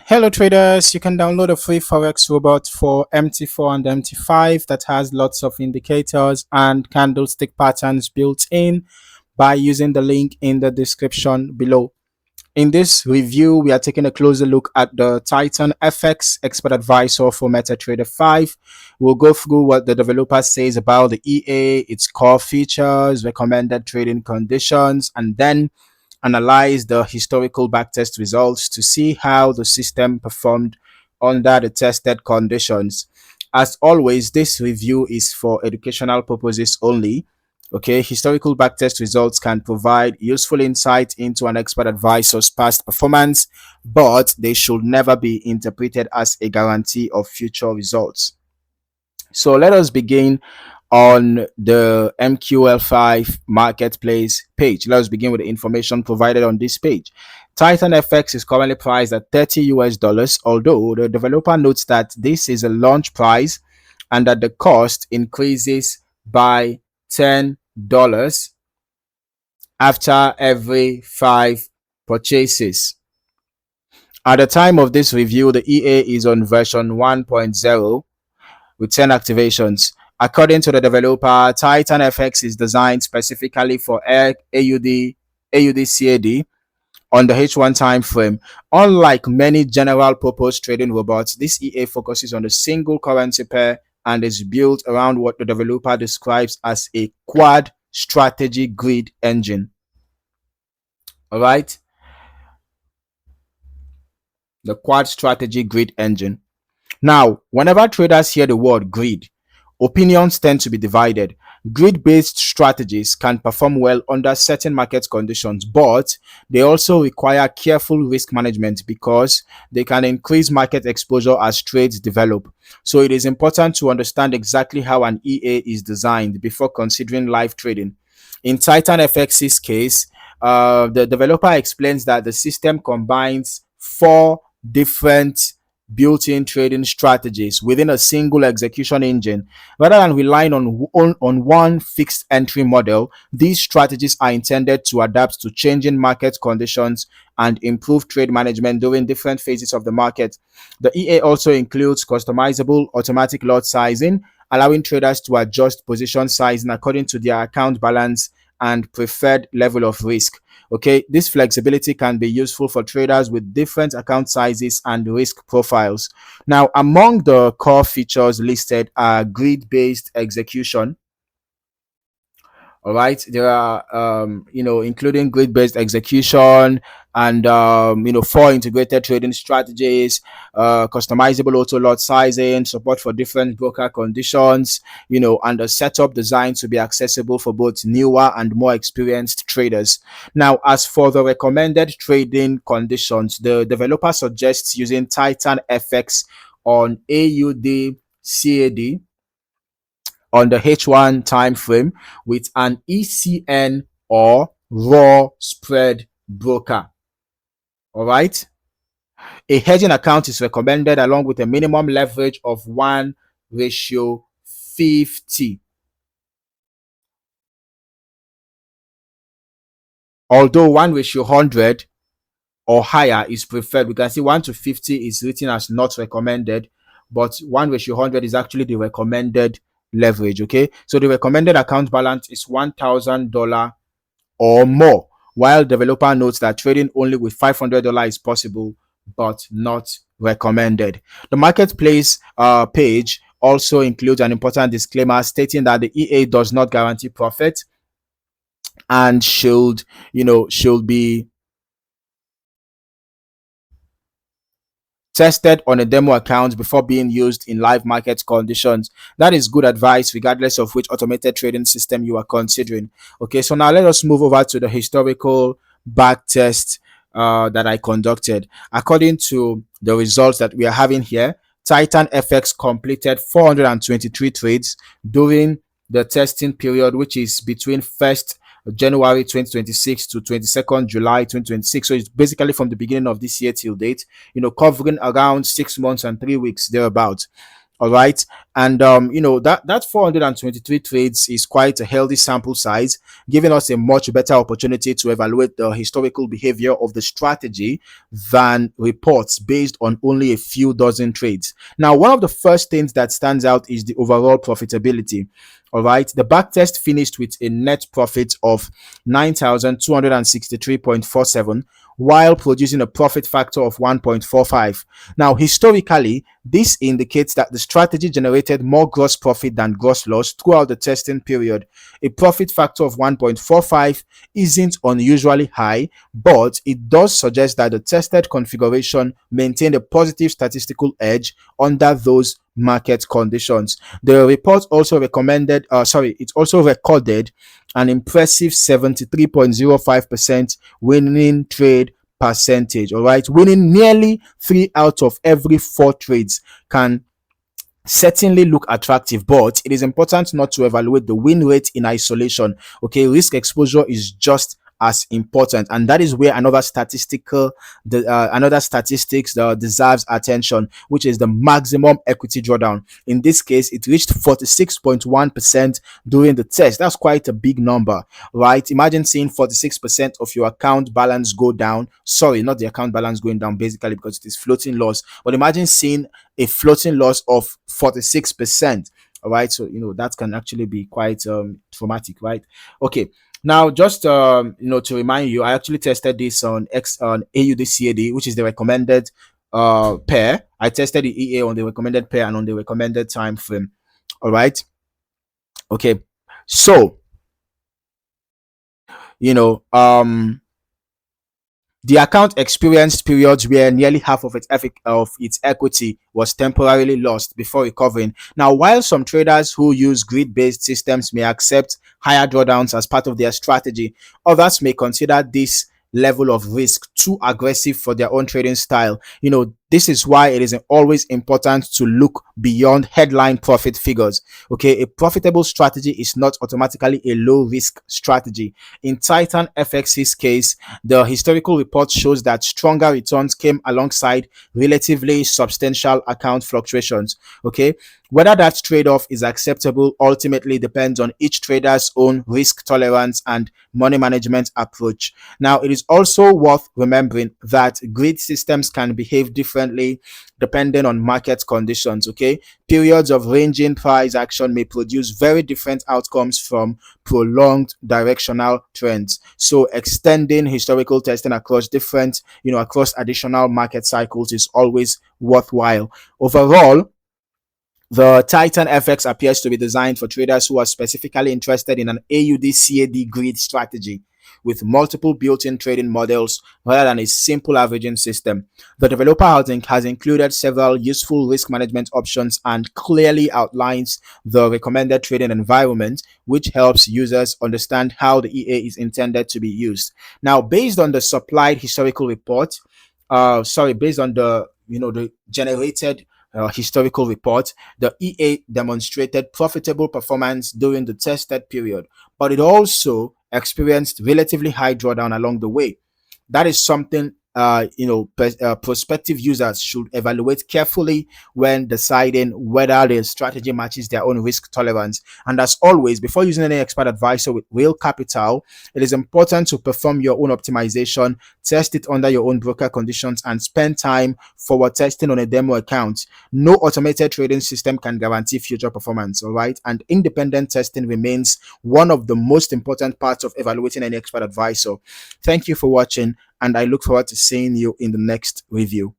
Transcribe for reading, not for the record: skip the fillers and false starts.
Hello traders, you can download a free Forex robot for MT4 and MT5 that has lots of indicators and candlestick patterns built in by using the link in the description below. In this review, we are taking a closer look at the Titan FX Expert Advisor for MetaTrader 5. We'll go through what the developer says about the EA, its core features, recommended trading conditions, and then analyze the historical backtest results to see how the system performed under the tested conditions. As always, this review is for educational purposes only. Okay, historical backtest results can provide useful insight into an expert advisor's past performance, but they should never be interpreted as a guarantee of future results. So let us begin on the MQL5 marketplace page. Let's begin with the information provided on this page. Titan FX is currently priced at 30 US dollars, although the developer notes that this is a launch price and that the cost increases by $10 after every 5 purchases. At the time of this review, the EA is on version 1.0 with 10 activations. According to the developer, Titan FX is designed specifically for AUD CAD on the H1 time frame. Unlike many general purpose trading robots, this EA focuses on a single currency pair and is built around what the developer describes as a quad strategy grid engine. All right, the quad strategy grid engine. Now, whenever traders hear the word grid, opinions tend to be divided. Grid-based strategies can perform well under certain market conditions, but they also require careful risk management because they can increase market exposure as trades develop. So it is important to understand exactly how an EA is designed before considering live trading. In Titan FX's case, the developer explains that the system combines 4 different built-in trading strategies within a single execution engine. Rather than relying on one fixed entry model, these strategies are intended to adapt to changing market conditions and improve trade management during different phases of the market. The EA also includes customizable automatic lot sizing, allowing traders to adjust position sizing according to their account balance and preferred level of risk. Okay, this flexibility can be useful for traders with different account sizes and risk profiles. Now, among the core features listed are grid-based execution. All right, there are including grid-based execution and 4 integrated trading strategies, customizable auto lot sizing, support for different broker conditions, and a setup designed to be accessible for both newer and more experienced traders. Now, as for the recommended trading conditions, the developer suggests using Titan FX on AUD CAD on the H1 time frame with an ECN or raw spread broker. All right, a hedging account is recommended along with a minimum leverage of 1:50. Although 1:100 or higher is preferred. We can see 1:50 is written as not recommended, but 1:100 is actually the recommended leverage. Okay, so the recommended account balance is $1,000 or more, while developer notes that trading only with $500 is possible but not recommended. The marketplace page also includes an important disclaimer stating that the EA does not guarantee profit and should be tested on a demo account before being used in live market conditions. That is good advice regardless of which automated trading system you are considering. Okay, so now let us move over to the historical backtest that I conducted. According to the results that we are having here, Titan FX completed 423 trades during the testing period, which is between 1st January 2026 to 22nd July 2026. So it's basically from the beginning of this year till date, covering around 6 months and 3 weeks thereabouts. All right. And that 423 trades is quite a healthy sample size, giving us a much better opportunity to evaluate the historical behavior of the strategy than reports based on only a few dozen trades. Now, one of the first things that stands out is the overall profitability. All right, the backtest finished with a net profit of 9,263.47 while producing a profit factor of 1.45. Now, historically, this indicates that the strategy generated more gross profit than gross loss throughout the testing period. A profit factor of 1.45 isn't unusually high, but it does suggest that the tested configuration maintained a positive statistical edge under those market conditions. The report also it also recorded an impressive 73.05% winning trade percentage. All right, winning nearly 3 out of every 4 trades can certainly look attractive, but it is important not to evaluate the win rate in isolation. Okay, risk exposure is just as important, and that is where another statistics that deserves attention, which is the maximum equity drawdown. In this case, it reached 46.1% during the test. That's quite a big number, right? Imagine seeing 46% of your account balance go down. Sorry, not the account balance going down, basically, because it is floating loss. But imagine seeing a floating loss of 46%. All right, so that can actually be quite traumatic, right? Okay, now just to remind you, I actually tested this on AUDCAD, which is the recommended pair. I tested the EA on the recommended pair and on the recommended time frame. All right, okay, so you know the account experienced periods where nearly half of its equity was temporarily lost before recovering. Now, while some traders who use grid-based systems may accept higher drawdowns as part of their strategy, others may consider this level of risk too aggressive for their own trading style. This is why it is always important to look beyond headline profit figures. Okay, a profitable strategy is not automatically a low risk strategy. In Titan FX's case, the historical report shows that stronger returns came alongside relatively substantial account fluctuations. Okay, whether that trade-off is acceptable ultimately depends on each trader's own risk tolerance and money management approach. Now, it is also worth remembering that grid systems can behave differently depending on market conditions. Okay, periods of ranging price action may produce very different outcomes from prolonged directional trends. So extending historical testing across additional market cycles is always worthwhile. Overall, the Titan FX appears to be designed for traders who are specifically interested in an AUD/CAD grid strategy with multiple built-in trading models rather than a simple averaging system. The developer has included several useful risk management options and clearly outlines the recommended trading environment, which helps users understand how the EA is intended to be used. Now, based on the supplied historical report, based on the generated historical report, the EA demonstrated profitable performance during the tested period, but it also experienced relatively high drawdown along the way. That is something prospective users should evaluate carefully when deciding whether the strategy matches their own risk tolerance. And as always, before using any expert advisor with real capital, it is important to perform your own optimization, test it under your own broker conditions, and spend time forward testing on a demo account. No automated trading system can guarantee future performance, all right? And independent testing remains one of the most important parts of evaluating any expert advisor. Thank you for watching, and I look forward to seeing you in the next review.